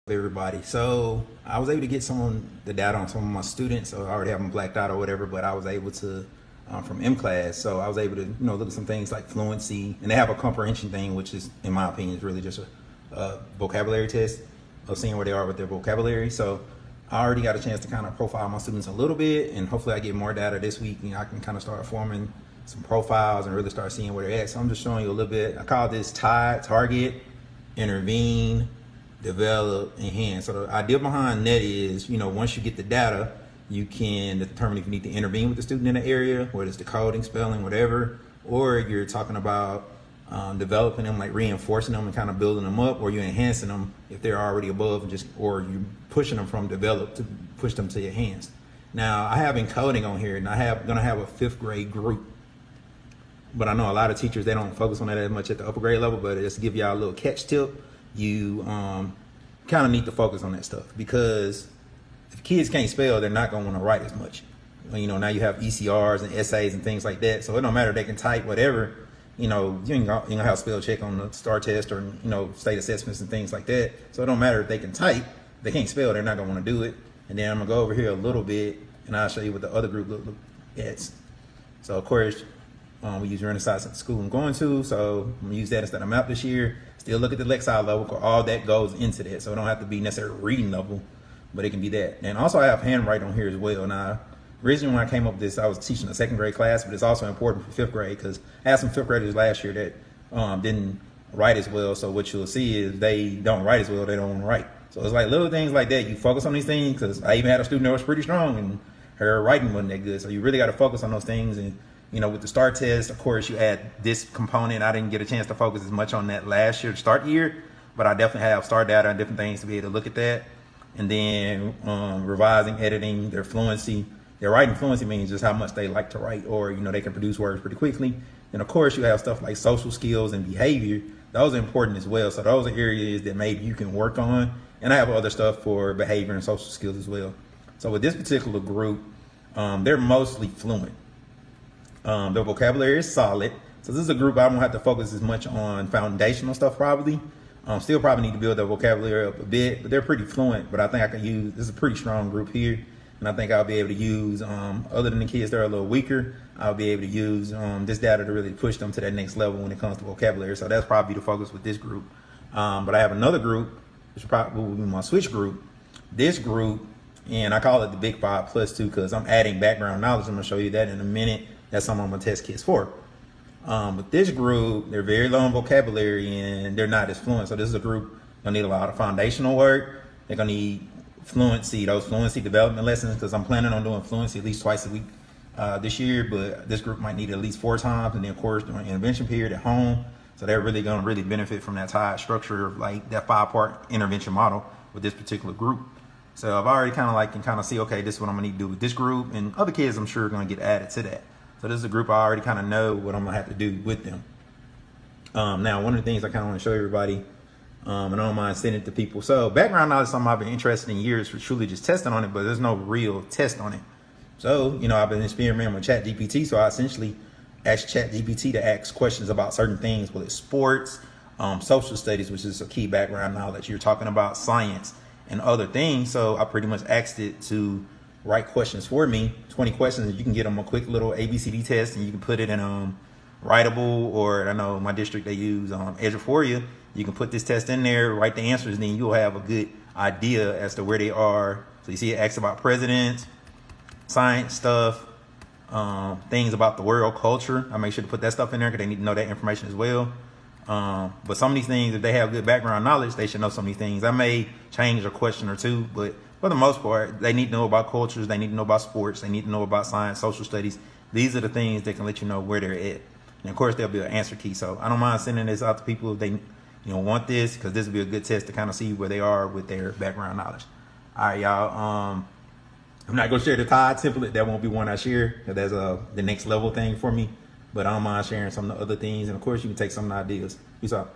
Everybody. So I was able to get the data on some of my students. So I already have them blacked out or whatever, but I was able to from M class. So I was able to look at some things like fluency, and they have a comprehension thing, which is, in my opinion, is really just a vocabulary test of seeing where they are with their vocabulary. So I already got a chance to kind of profile my students a little bit, and hopefully I get more data this week, and I can kind of start forming some profiles and really start seeing where they're at. So I'm just showing you a little bit. I call this TI.E.D, target, intervene, develop, enhance. So the idea behind that is, once you get the data, you can determine if you need to intervene with the student in the area, whether it's the coding, spelling, whatever, or you're talking about developing them, like reinforcing them and kind of building them up, or you're enhancing them if they're already above, or you're pushing them from develop to push them to enhance. Now, I have encoding on here, and I'm gonna have a 5th grade group. But I know a lot of teachers, they don't focus on that as much at the upper grade level, but just to give y'all a little catch tip, you kind of need to focus on that stuff, because if kids can't spell, they're not going to want to write as much. Now you have ECRs and essays and things like that, so it don't matter if they can type whatever. You ain't gonna have spell check on the STAR test or state assessments and things like that, so it don't matter if they can type. If they can't spell, they're not going to want to do it. And then I'm gonna go over here a little bit, and I'll show you what the other group look at. So of course, we use Renaissance at the school I'm going to, so I'm gonna use that instead of map this year. Still look at the lexile level, because all that goes into that, so it don't have to be necessarily reading level, but it can be that. And also I have handwriting on here as well. Now, originally when I came up with this, I was teaching a 2nd grade class, but it's also important for 5th grade, because I had some 5th graders last year that didn't write as well. So what you'll see is they don't write as well, they don't want to write. So it's like little things like that. You focus on these things, because I even had a student that was pretty strong and her writing wasn't that good. So you really got to focus on those things. And with the STAR test, of course, you add this component. I didn't get a chance to focus as much on that last year, start year, but I definitely have STAR data and different things to be able to look at that. And then revising, editing, their fluency. Their writing fluency means just how much they like to write, or, they can produce words pretty quickly. And of course, you have stuff like social skills and behavior. Those are important as well. So those are areas that maybe you can work on. And I have other stuff for behavior and social skills as well. So with this particular group, they're mostly fluent. Their vocabulary is solid. So this is a group I don't have to focus as much on foundational stuff probably. Still probably need to build their vocabulary up a bit, but they're pretty fluent. But I think I can use, this is a pretty strong group here. And I think I'll be able to use, other than the kids that are a little weaker, I'll be able to use this data to really push them to that next level when it comes to vocabulary. So that's probably the focus with this group. But I have another group, which probably will be my switch group. This group, and I call it the Big 5+2, because I'm adding background knowledge. I'm gonna show you that in a minute. That's something I'm gonna test kids for. But this group, they're very low in vocabulary and they're not as fluent. So this is a group gonna need a lot of foundational work. They're gonna need fluency, those fluency development lessons, because I'm planning on doing fluency at least twice a week this year, but this group might need it at least 4 times. And then of course during intervention period at home. So they're really gonna benefit from that TI.E.D structure of like that 5-part intervention model with this particular group. So I've already can see, okay, this is what I'm gonna need to do with this group, and other kids I'm sure are gonna get added to that. So this is a group I already kind of know what I'm gonna have to do with them. Now, one of the things I kind of want to show everybody, and I don't mind sending it to people. So background knowledge is something I've been interested in years for truly just testing on it, but there's no real test on it. So, I've been experimenting with ChatGPT. So I essentially asked ChatGPT to ask questions about certain things, whether it's sports, social studies, which is a key background knowledge. You're talking about science and other things. So I pretty much asked it to write questions for me, 20 questions. You can get them a quick little ABCD test, and you can put it in Writable, or I know my district, they use Eduforia. You can put this test in there, write the answers, and then you'll have a good idea as to where they are. So you see it asks about presidents, science stuff, things about the world, culture. I make sure to put that stuff in there because they need to know that information as well. But some of these things, if they have good background knowledge, they should know some of these things. I may change a question or two, but for the most part, they need to know about cultures, they need to know about sports, they need to know about science, social studies. These are the things that can let you know where they're at. And of course, there'll be an answer key. So I don't mind sending this out to people if they want this, because this will be a good test to kind of see where they are with their background knowledge. All right, y'all. I'm not going to share the TI.E.D template. That won't be one I share, because that's the next level thing for me. But I don't mind sharing some of the other things. And of course, you can take some of the ideas. Peace out.